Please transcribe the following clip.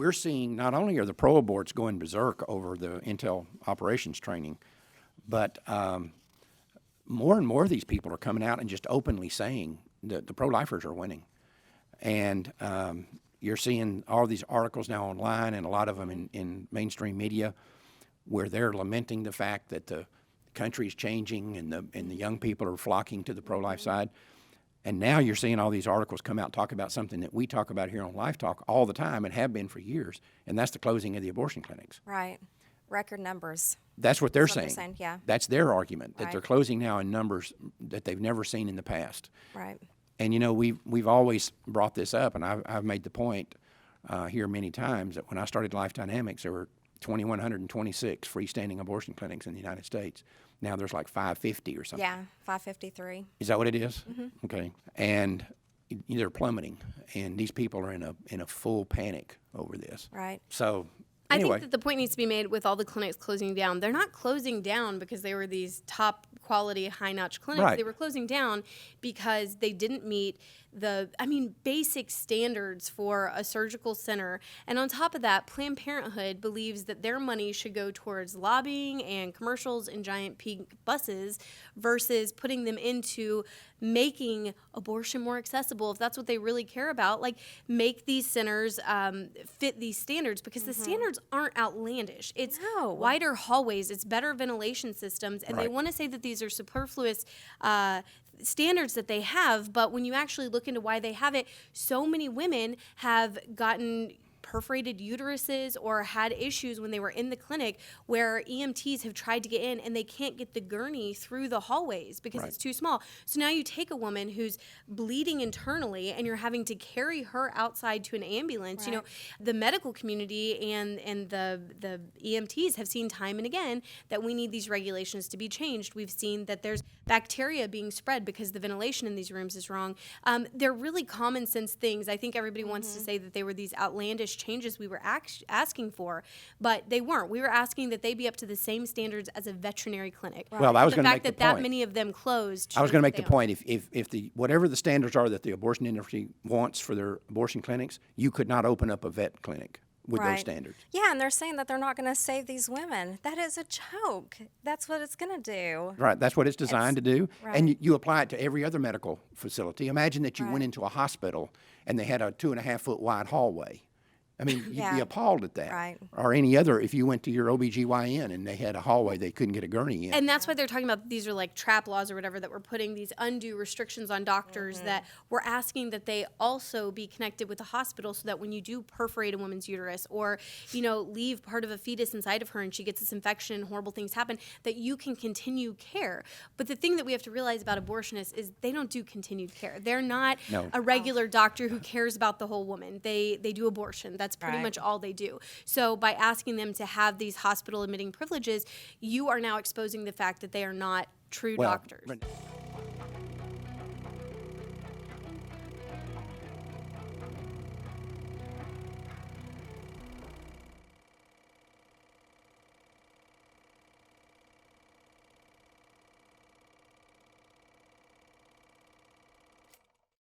we're seeing not only are the pro aborts going berserk over the intel operations training, but more and more of these people are coming out and just openly saying that the pro-lifers are winning. And you're seeing all these articles now online, and a lot of them in mainstream media, where they're lamenting the fact that the country is changing and the young people are flocking to the pro-life side. And now you're seeing all these articles come out and talk about something that we talk about here on Life Talk all the time and have been for years, and that's the closing of the abortion clinics. Right. Record numbers. That's what they're saying. Yeah. That's their argument, that Right. they're closing now in numbers that they've never seen in the past. Right. And, you know, we've always brought this up, and I've made the point here many times that when I started Life Dynamics, there were 2,126 freestanding abortion clinics in the United States. Now there's like 550 or something. Yeah, 553. Is that what it is? Mm-hmm. Okay. And they're plummeting, and these people are in a full panic over this. Right. So I anyway. think that the point needs to be made with all the clinics closing down. They're not closing down because they were these top quality, high-notch clinics. Right. They were closing down because they didn't meet basic standards for a surgical center. And on top of that, Planned Parenthood believes that their money should go towards lobbying and commercials and giant pink buses versus putting them into making abortion more accessible. If that's what they really care about, like, make these centers fit these standards, because the standards aren't outlandish. It's wider hallways, it's better ventilation systems, and they want to say that these are superfluous standards that they have, but when you actually look into why they have it, so many women have gotten perforated uteruses or had issues when they were in the clinic where EMTs have tried to get in and they can't get the gurney through the hallways because it's too small. So now you take a woman who's bleeding internally and you're having to carry her outside to an ambulance. You know, the medical community and the EMTs have seen time and again that we need these regulations to be changed. We've seen that there's bacteria being spread because the ventilation in these rooms is wrong. They're really common sense things. I think everybody wants to say that they were these outlandish changes we were asking for, but they weren't. We were asking that they be up to the same standards as a veterinary clinic. Right. Well, I was going to make the the fact that point. many of them closed. I was going to make the point, if the whatever the standards are that the abortion industry wants for their abortion clinics, you could not open up a vet clinic with those standards. Yeah, and they're saying that they're not going to save these women. That is a joke. That's what it's going to do. Right, that's what it's designed to do. Right. And you apply it to every other medical facility. Imagine that you went into a hospital and they had a 2.5 foot wide hallway. I mean, you'd be appalled at that. Right. Or any other, if you went to your OBGYN and they had a hallway they couldn't get a gurney in. And that's why they're talking about these are like trap laws or whatever, that we're putting these undue restrictions on doctors, that we're asking that they also be connected with the hospital so that when you do perforate a woman's uterus or, you know, leave part of a fetus inside of her and she gets this infection and horrible things happen, that you can continue care. But the thing that we have to realize about abortionists is they don't do continued care. They're not a regular doctor who cares about the whole woman. They do abortion. That's pretty much all they do. So by asking them to have these hospital admitting privileges, you are now exposing the fact that they are not true doctors.